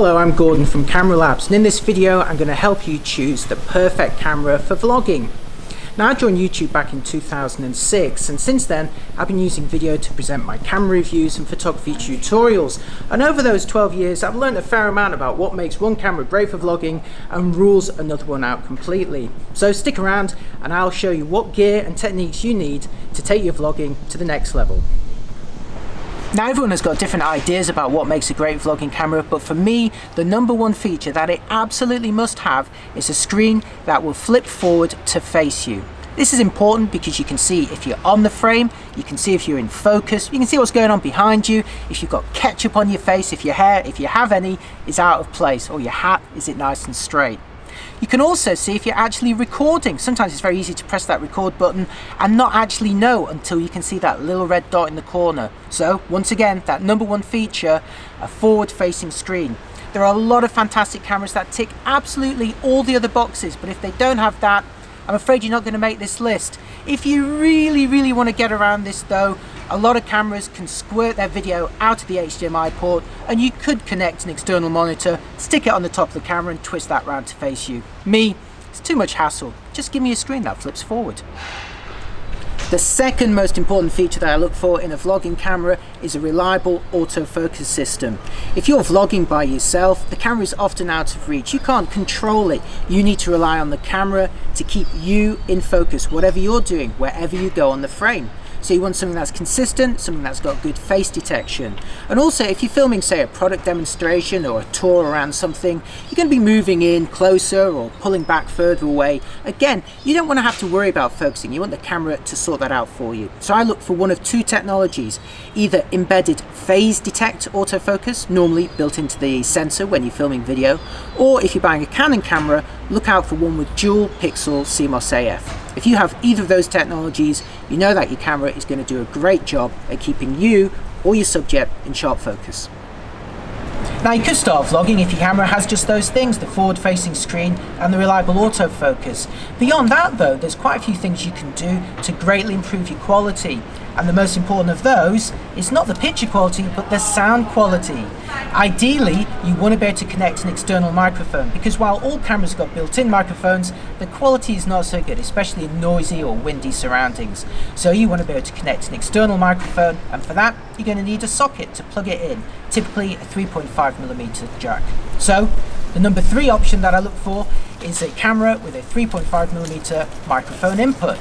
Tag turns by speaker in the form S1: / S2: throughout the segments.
S1: Hello, I'm Gordon from Camera Labs, and in this video I'm going to help you choose the perfect camera for vlogging. Now, I joined YouTube back in 2006, and since then I've been using video to present my camera reviews and photography tutorials, and over those 12 years I've learned a fair amount about what makes one camera great for vlogging and rules another one out completely. So stick around and I'll show you what gear and techniques you need to take your vlogging to the next level. Now, everyone has got different ideas about what makes a great vlogging camera, but for me, the number one feature that it absolutely must have is a screen that will flip forward to face you. This is important because you can see if you're on the frame, you can see if you're in focus, you can see what's going on behind you, if you've got ketchup on your face, if your hair, if you have any, is out of place, or your hat, is it nice and straight. You can also see if you're actually recording. Sometimes it's very easy to press that record button and not actually know until you can see that little red dot in the corner. So once again, that number one feature, a forward-facing screen. There are a lot of fantastic cameras that tick absolutely all the other boxes, but if they don't have that, I'm afraid you're not going to make this list. If you really want to get around this though, a lot of cameras can squirt their video out of the HDMI port, and you could connect an external monitor, stick it on the top of the camera and twist that round to face you. Me, it's too much hassle. Just give me a screen that flips forward. The second most important feature that I look for in a vlogging camera is a reliable autofocus system. If you're vlogging by yourself, the camera is often out of reach. You can't control it. You need to rely on the camera to keep you in focus, whatever you're doing, wherever you go on the frame. So you want something that's consistent, something that's got good face detection. And also, if you're filming, say, a product demonstration or a tour around something, you're going to be moving in closer or pulling back further away. Again, you don't want to have to worry about focusing. You want the camera to sort that out for you. So I look for one of two technologies, either embedded phase detect autofocus, normally built into the sensor when you're filming video, or if you're buying a Canon camera, look out for one with dual pixel CMOS AF. If you have either of those technologies, you know that your camera is going to do a great job at keeping you or your subject in sharp focus. Now, you could start vlogging if your camera has just those things, the forward-facing screen and the reliable autofocus. Beyond that though, there's quite a few things you can do to greatly improve your quality. And the most important of those is not the picture quality, but the sound quality. Ideally, you want to be able to connect an external microphone, because while all cameras got built-in microphones, the quality is not so good, especially in noisy or windy surroundings. So you want to be able to connect an external microphone, and for that, you're going to need a socket to plug it in, typically a 3.5mm jack. So the number 3 option that I look for is a camera with a 3.5mm microphone input.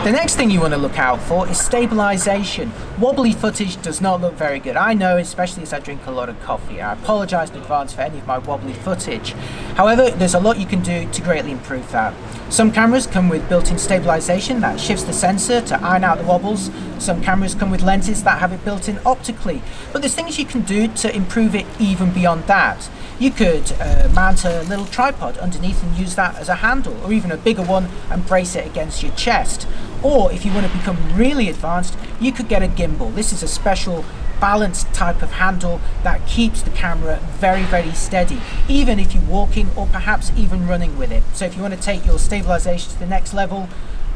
S1: The next thing you want to look out for is stabilization. Wobbly footage does not look very good. I know, especially as I drink a lot of coffee. I apologize in advance for any of my wobbly footage. However, there's a lot you can do to greatly improve that. Some cameras come with built-in stabilization that shifts the sensor to iron out the wobbles. Some cameras come with lenses that have it built in optically. But there's things you can do to improve it even beyond that. You could mount a little tripod underneath and use that as a handle, or even a bigger one and brace it against your chest. Or if you want to become really advanced, you could get a gimbal. This is a special balanced type of handle that keeps the camera very steady, even if you're walking or perhaps even running with it. So if you want to take your stabilization to the next level,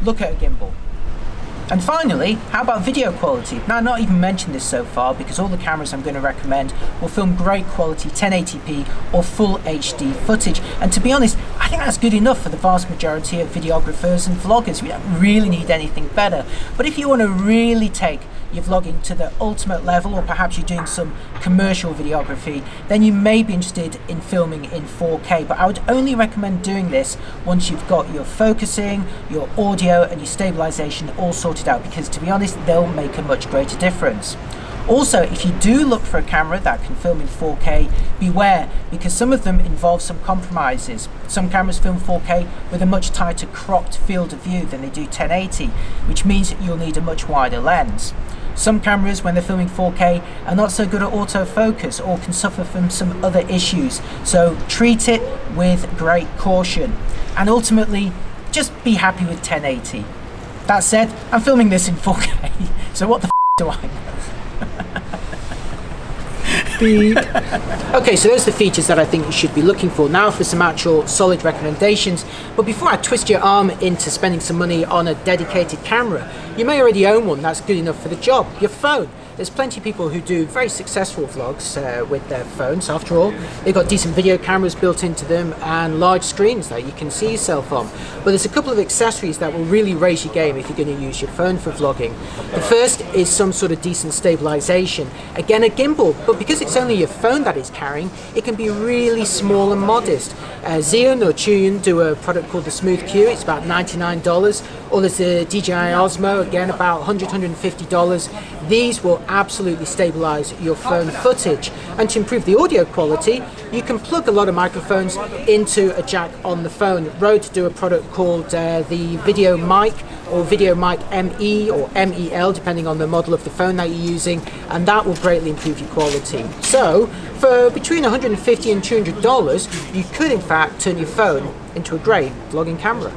S1: look at a gimbal. And finally, how about video quality? Now, I've not even mentioned this so far because all the cameras I'm going to recommend will film great quality 1080p or full HD footage. And to be honest, I think that's good enough for the vast majority of videographers and vloggers. We don't really need anything better. But if you want to really take your vlogging to the ultimate level, or perhaps you're doing some commercial videography, then you may be interested in filming in 4K. But I would only recommend doing this once you've got your focusing, your audio and your stabilization all sorted out, because to be honest, they'll make a much greater difference. Also, if you do look for a camera that can film in 4K, beware, because some of them involve some compromises. Some cameras film 4K with a much tighter cropped field of view than they do 1080, which means you'll need a much wider lens. Some cameras, when they're filming 4K, are not so good at autofocus or can suffer from some other issues. So treat it with great caution. And ultimately, just be happy with 1080. That said, I'm filming this in 4K, so what the do I know? Okay, so those are the features that I think you should be looking for. Now for some actual solid recommendations. But before I twist your arm into spending some money on a dedicated camera, you may already own one that's good enough for the job, your phone. there's plenty of people who do very successful vlogs with their phones. After all, they've got decent video cameras built into them and large screens that you can see yourself on. But there's a couple of accessories that will really raise your game if you're going to use your phone for vlogging. The first is some sort of decent stabilization. Again, a gimbal, but because it's only your phone that it's carrying, it can be really small and modest. Xeon or Chuyun do a product called the Smooth Q. It's about $99. Or there's the DJI Osmo, again about $150. These will absolutely stabilize your phone footage. And to improve the audio quality, you can plug a lot of microphones into a jack on the phone. Rode do a product called the Video Mic, or Video Mic ME or MEL, depending on the model of the phone that you're using, and that will greatly improve your quality. So for between $150 and $200, you could in fact turn your phone into a great vlogging camera.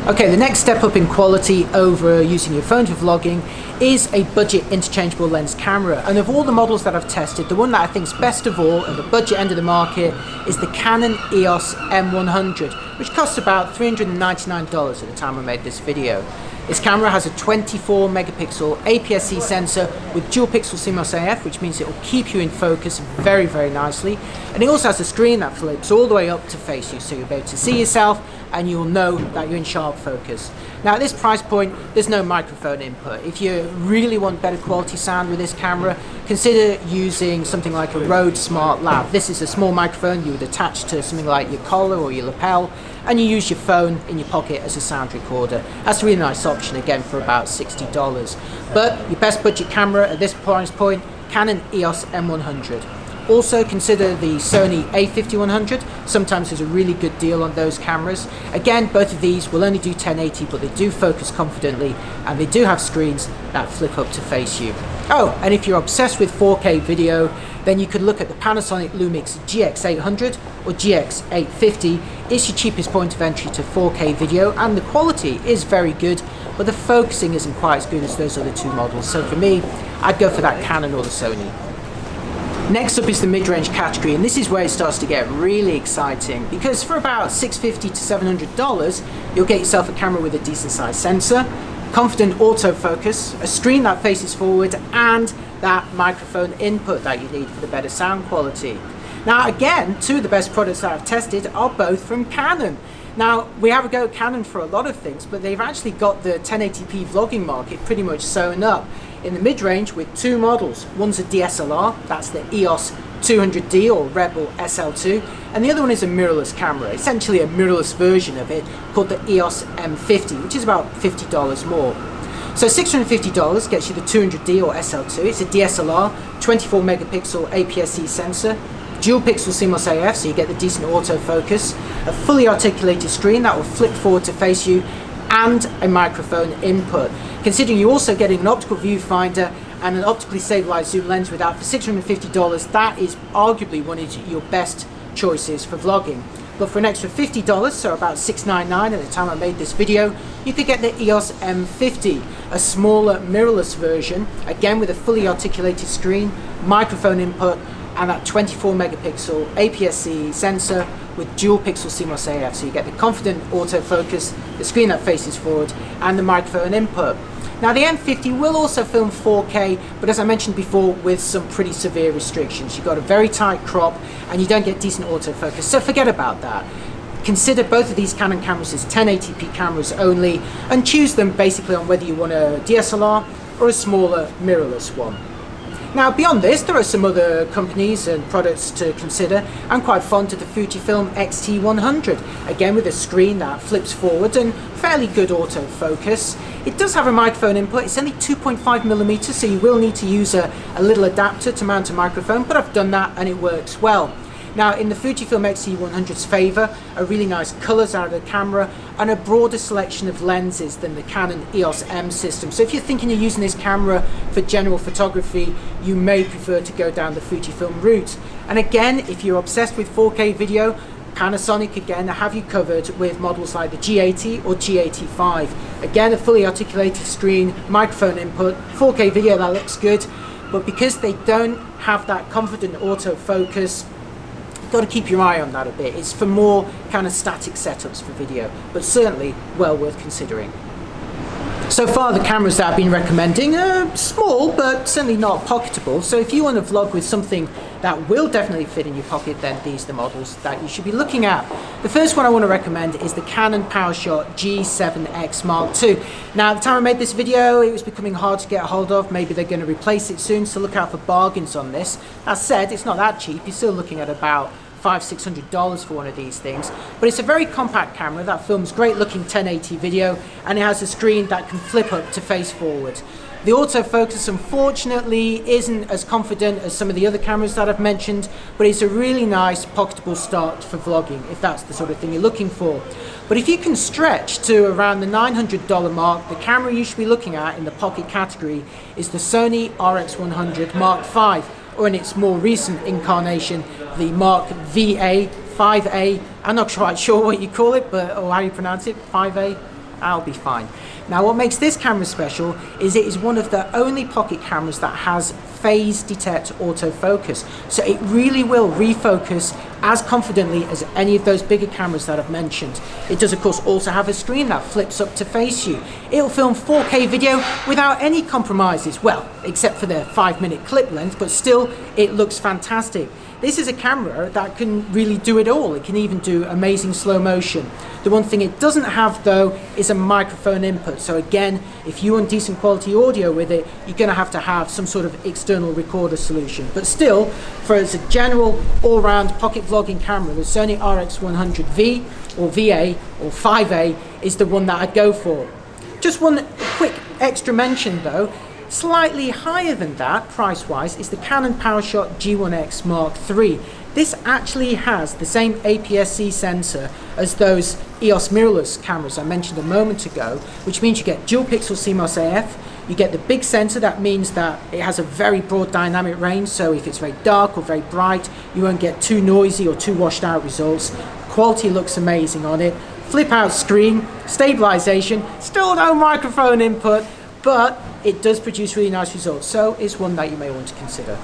S1: Okay, the next step up in quality over using your phone for vlogging is a budget interchangeable lens camera. And of all the models that I've tested, the one that I think is best of all at the budget end of the market is the Canon EOS M100, which costs about $399 at the time I made this video. This camera has a 24 megapixel APS-C sensor with dual pixel CMOS AF, which means it will keep you in focus very, very nicely. And it also has a screen that flips all the way up to face you, so you'll be able to see yourself and you'll know that you're in sharp focus. Now at this price point, there's no microphone input. If you really want better quality sound with this camera, consider using something like a Rode Smart Lav. This is a small microphone you would attach to something like your collar or your lapel, and you use your phone in your pocket as a sound recorder. That's a really nice option, again for about $60. But your best budget camera at this price point, Canon EOS M100. Also consider the Sony A5100. Sometimes there's a really good deal on those cameras. Again, both of these will only do 1080, but they do focus confidently, and they do have screens that flip up to face you. Oh, and if you're obsessed with 4K video, then you could look at the Panasonic Lumix GX800 or GX850. It's your cheapest point of entry to 4K video, and the quality is very good, but the focusing isn't quite as good as those other two models. So for me, I'd go for that Canon or the Sony. Next up is the mid-range category, and this is where it starts to get really exciting, because for about $650 to $700, you'll get yourself a camera with a decent sized sensor, confident autofocus, a screen that faces forward, and that microphone input that you need for the better sound quality. Now again, two of the best products that I've tested are both from Canon. Now, we have a go at Canon for a lot of things, but they've actually got the 1080p vlogging market pretty much sewn up in the mid-range with two models. One's a DSLR, that's the EOS 200D or Rebel SL2, and the other one is a mirrorless camera, essentially a mirrorless version of it called the EOS M50, which is about $50 more. So $650 gets you the 200D or SL2. It's a DSLR, 24 megapixel APS-C sensor, dual pixel CMOS AF, so you get the decent autofocus, a fully articulated screen that will flip forward to face you, and a microphone input. Considering you're also getting an optical viewfinder and an optically stabilized zoom lens with that for $650, that is arguably one of your best choices for vlogging. But for an extra $50, so about $699 at the time I made this video, you could get the EOS M50, a smaller mirrorless version, again with a fully articulated screen, microphone input, and that 24 megapixel APS-C sensor with dual pixel CMOS AF, so you get the confident autofocus, the screen that faces forward, and the microphone input. Now the M50 will also film 4K, but as I mentioned before, with some pretty severe restrictions. You've got a very tight crop and you don't get decent autofocus, so forget about that. Consider both of these Canon cameras as 1080p cameras only, and choose them basically on whether you want a DSLR or a smaller mirrorless one. Now beyond this, there are some other companies and products to consider. I'm quite fond of the Fujifilm X-T100, again with a screen that flips forward and fairly good autofocus. It does have a microphone input. It's only 2.5mm, so you will need to use a little adapter to mount a microphone, but I've done that and it works well. Now in the Fujifilm X-T100's favour are really nice colours out of the camera and a broader selection of lenses than the Canon EOS M system. So if you're thinking of using this camera for general photography, you may prefer to go down the Fujifilm route. And again, if you're obsessed with 4K video, Panasonic again have you covered with models like the G80 or G85. Again, a fully articulated screen, microphone input, 4K video that looks good, but because they don't have that confident autofocus, got to keep your eye on that a bit. It's for more kind of static setups for video, but certainly well worth considering. So far the cameras that I've been recommending are small but certainly not pocketable, so if you want to vlog with something that will definitely fit in your pocket, then these are the models that you should be looking at. The first one I want to recommend is the Canon PowerShot G7X Mark II. Now at the time I made this video it was becoming hard to get a hold of, maybe they're going to replace it soon, so look out for bargains on this. That said, it's not that cheap, you're still looking at about $500–600 for one of these things, but it's a very compact camera that films great looking 1080 video, and it has a screen that can flip up to face forward. The autofocus unfortunately isn't as confident as some of the other cameras that I've mentioned, but it's a really nice pocketable start for vlogging if that's the sort of thing you're looking for. But if you can stretch to around the $900 mark, the camera you should be looking at in the pocket category is the Sony RX100 Mark V, or in its more recent incarnation, the Mark VA, 5A, I'm not quite sure what you call it, but or how you pronounce it, 5A, I'll be fine. Now what makes this camera special is it is one of the only pocket cameras that has phase detect autofocus, so it really will refocus as confidently as any of those bigger cameras that I've mentioned. It does of course also have a screen that flips up to face you. It'll film 4K video without any compromises, well, except for the 5-minute clip length, but still it looks fantastic. This is a camera that can really do it all. It can even do amazing slow motion. The one thing it doesn't have though is a microphone input. So again, if you want decent quality audio with it, you're gonna have to have some sort of external recorder solution. But still, for as a general all-round pocket vlogging camera, the Sony RX100V or VA or 5A is the one that I'd go for. Just one quick extra mention though, slightly higher than that, price-wise, is the Canon PowerShot G1X Mark III. This actually has the same APS-C sensor as those EOS mirrorless cameras I mentioned a moment ago, which means you get dual pixel CMOS AF, you get the big sensor, that means that it has a very broad dynamic range, so if it's very dark or very bright, you won't get too noisy or too washed out results. Quality looks amazing on it. Flip out screen, stabilization, still no microphone input, but it does produce really nice results, so it's one that you may want to consider.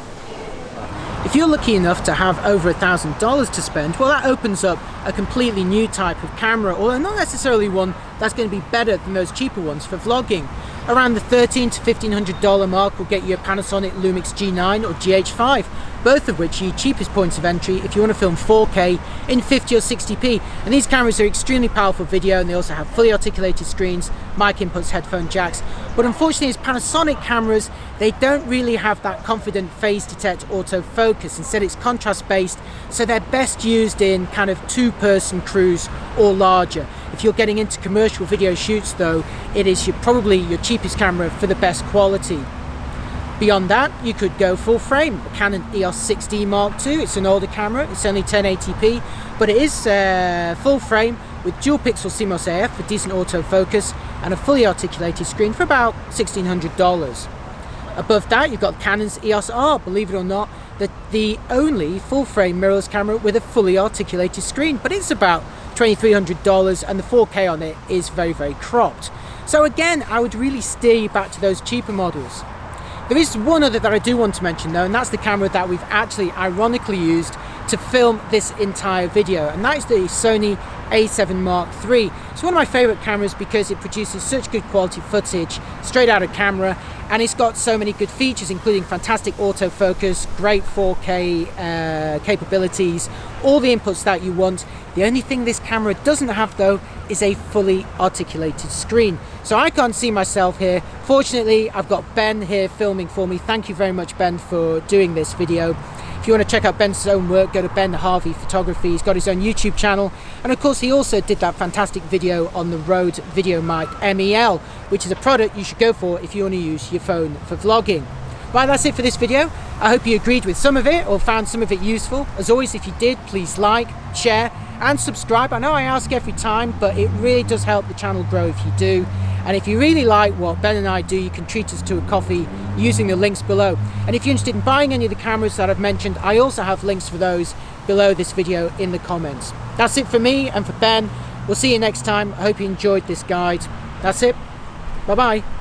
S1: If you're lucky enough to have over $1,000 to spend, well, that opens up a completely new type of camera, although not necessarily one that's going to be better than those cheaper ones for vlogging. Around the $1,300 to $1,500 mark will get you a Panasonic Lumix G9 or GH5, both of which are your cheapest points of entry if you want to film 4K in 50 or 60p. And these cameras are extremely powerful video, and they also have fully articulated screens, mic inputs, headphone jacks. But unfortunately, as Panasonic cameras, they don't really have that confident phase detect autofocus. Instead, it's contrast based, so they're best used in kind of two-person crews or larger. If you're getting into commercial video shoots though, it is probably your cheapest camera for the best quality. Beyond that, you could go full frame. The Canon EOS 6D Mark II, it's an older camera, it's only 1080p, but it is full frame with dual pixel CMOS AF for decent autofocus and a fully articulated screen for about $1,600. Above that, you've got Canon's EOS R, believe it or not, the only full frame mirrorless camera with a fully articulated screen, but it's about $2,300 and the 4K on it is very, very cropped. So again, I would really steer you back to those cheaper models. There is one other that I do want to mention though, and that's the camera that we've actually ironically used to film this entire video, and that is the Sony A7 Mark III. It's one of my favorite cameras because it produces such good quality footage straight out of camera, and it's got so many good features, including fantastic autofocus, great 4K capabilities, all the inputs that you want. The only thing this camera doesn't have though is a fully articulated screen. So I can't see myself here. Fortunately, I've got Ben here filming for me. Thank you very much, Ben, for doing this video. If you want to check out Ben's own work, go to Ben Harvey Photography. He's got his own YouTube channel, and of course he also did that fantastic video on the Rode VideoMic MEL, which is a product you should go for if you want to use your phone for vlogging. Right, that's it for this video. I hope you agreed with some of it or found some of it useful. As always, if you did, please like, share and subscribe. I know I ask every time, but it really does help the channel grow if you do. And if you really like what Ben and I do, you can treat us to a coffee using the links below. And if you're interested in buying any of the cameras that I've mentioned, I also have links for those below this video in the comments. That's it for me and for Ben. We'll see you next time. I hope you enjoyed this guide. That's it. Bye-bye.